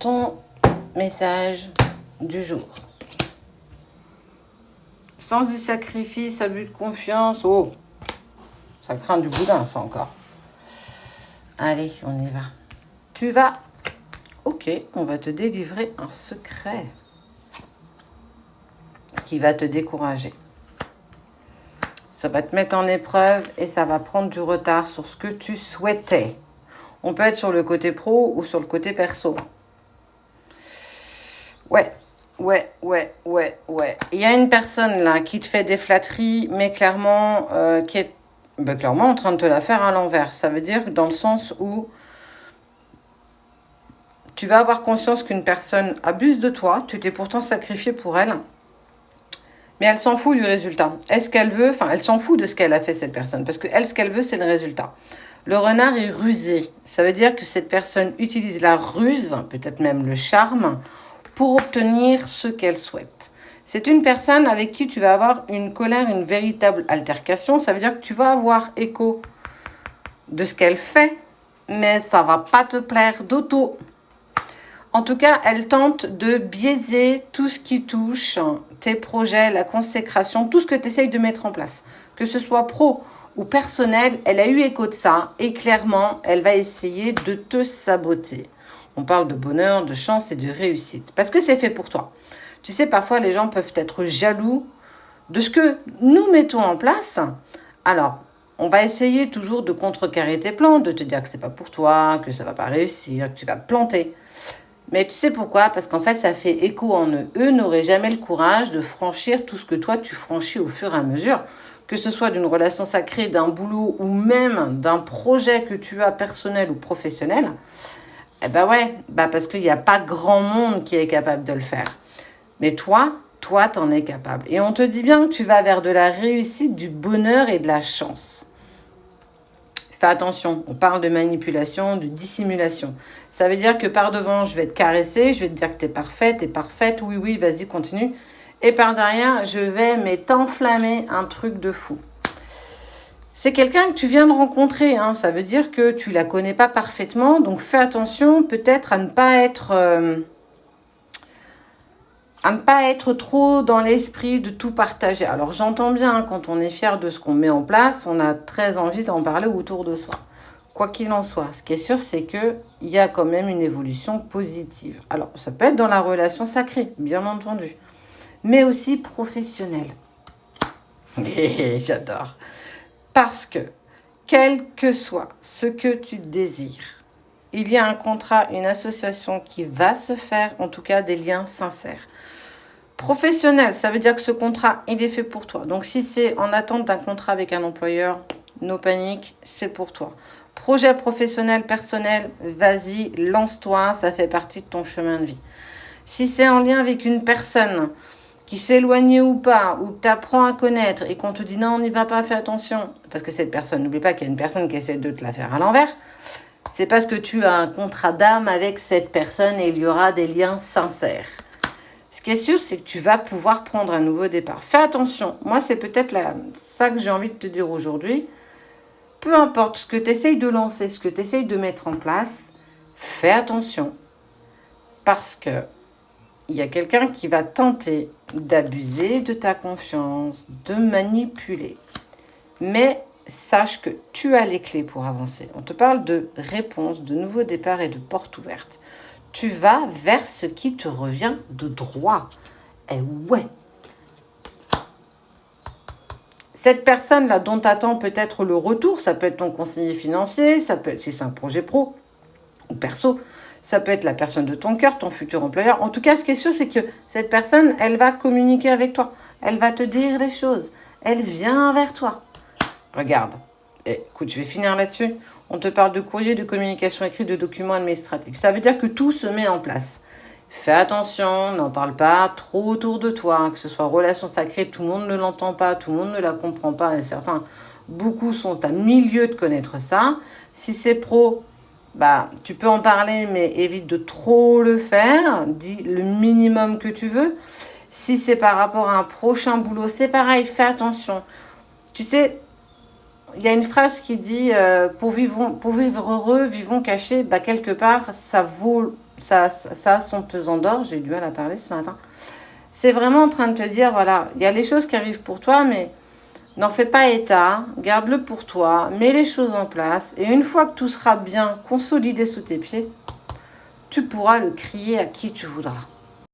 ton message du jour. Sens du sacrifice, abus de confiance. Oh, ça craint du boudin, ça encore. Allez, on y va. Tu vas... Ok, on va te délivrer un secret qui va te décourager. Ça va te mettre en épreuve et ça va prendre du retard sur ce que tu souhaitais. On peut être sur le côté pro ou sur le côté perso. Ouais. Il y a une personne là qui te fait des flatteries, mais clairement, qui est clairement en train de te la faire à l'envers. Ça veut dire dans le sens où tu vas avoir conscience qu'une personne abuse de toi, tu t'es pourtant sacrifié pour elle, mais elle s'en fout du résultat. Est-ce qu'elle veut, elle s'en fout de ce qu'elle a fait, cette personne, parce que elle, ce qu'elle veut, c'est le résultat. Le renard est rusé. Ça veut dire que cette personne utilise la ruse, peut-être même le charme, pour obtenir ce qu'elle souhaite. C'est une personne avec qui tu vas avoir une colère, une véritable altercation. Ça veut dire que tu vas avoir écho de ce qu'elle fait, mais ça va pas te plaire d'auto. En tout cas, elle tente de biaiser tout ce qui touche tes projets, la consécration, tout ce que tu essayes de mettre en place. Que ce soit pro ou personnel, elle a eu écho de ça et clairement, elle va essayer de te saboter. On parle de bonheur, de chance et de réussite. Parce que c'est fait pour toi. Tu sais, parfois, les gens peuvent être jaloux de ce que nous mettons en place. Alors, on va essayer toujours de contrecarrer tes plans, de te dire que c'est pas pour toi, que ça va pas réussir, que tu vas te planter. Mais tu sais pourquoi? Parce qu'en fait, ça fait écho en eux. Eux n'auraient jamais le courage de franchir tout ce que toi, tu franchis au fur et à mesure. Que ce soit d'une relation sacrée, d'un boulot ou même d'un projet que tu as personnel ou professionnel. Eh ben ouais, parce qu'il n'y a pas grand monde qui est capable de le faire. Mais toi, t'en es capable. Et on te dit bien que tu vas vers de la réussite, du bonheur et de la chance. Fais attention, on parle de manipulation, de dissimulation. Ça veut dire que par devant, je vais te caresser, je vais te dire que t'es parfaite, oui, vas-y, continue. Et par derrière, je vais t'enflammer un truc de fou. C'est quelqu'un que tu viens de rencontrer, hein. Ça veut dire que tu la connais pas parfaitement, donc fais attention peut-être à ne pas être trop dans l'esprit de tout partager. Alors j'entends bien, hein, quand on est fier de ce qu'on met en place, on a très envie d'en parler autour de soi. Quoi qu'il en soit, ce qui est sûr, c'est qu'il y a quand même une évolution positive. Alors ça peut être dans la relation sacrée, bien entendu, mais aussi professionnelle. J'adore. Parce que, quel que soit ce que tu désires, il y a un contrat, une association qui va se faire, en tout cas des liens sincères. Professionnel, ça veut dire que ce contrat, il est fait pour toi. Donc si c'est en attente d'un contrat avec un employeur, no panique, c'est pour toi. Projet professionnel, personnel, vas-y, lance-toi, ça fait partie de ton chemin de vie. Si c'est en lien avec une personne qui s'éloigne ou pas, ou que tu apprends à connaître et qu'on te dit non, on n'y va pas, fais attention, parce que cette personne, n'oublie pas qu'il y a une personne qui essaie de te la faire à l'envers, c'est parce que tu as un contrat d'âme avec cette personne et il y aura des liens sincères. Ce qui est sûr, c'est que tu vas pouvoir prendre un nouveau départ. Fais attention, moi c'est peut-être ça que j'ai envie de te dire aujourd'hui. Peu importe ce que tu essayes de lancer, ce que tu essayes de mettre en place, fais attention, parce que il y a quelqu'un qui va tenter d'abuser de ta confiance, de manipuler. Mais sache que tu as les clés pour avancer. On te parle de réponse, de nouveau départ et de porte ouverte. Tu vas vers ce qui te revient de droit. Et ouais. Cette personne-là dont tu attends peut-être le retour, ça peut être ton conseiller financier, ça peut être, si c'est un projet pro ou perso, ça peut être la personne de ton cœur, ton futur employeur. En tout cas, ce qui est sûr, c'est que cette personne, elle va communiquer avec toi. Elle va te dire les choses. Elle vient vers toi. Regarde. Écoute, je vais finir là-dessus. On te parle de courrier, de communication écrite, de documents administratifs. Ça veut dire que tout se met en place. Fais attention, n'en parle pas trop autour de toi, que ce soit relation sacrée, tout le monde ne l'entend pas, tout le monde ne la comprend pas, et beaucoup sont à milieu de connaître ça. Si c'est pro, tu peux en parler, mais évite de trop le faire, dis le minimum que tu veux. Si c'est par rapport à un prochain boulot, c'est pareil, fais attention. Tu sais, il y a une phrase qui dit pour vivre heureux, vivons cachés. Quelque part, ça vaut Ça a son pesant d'or. J'ai eu du mal à parler ce matin. C'est vraiment en train de te dire, voilà, il y a les choses qui arrivent pour toi, mais n'en fais pas état, garde-le pour toi, mets les choses en place, et une fois que tout sera bien consolidé sous tes pieds, tu pourras le crier à qui tu voudras.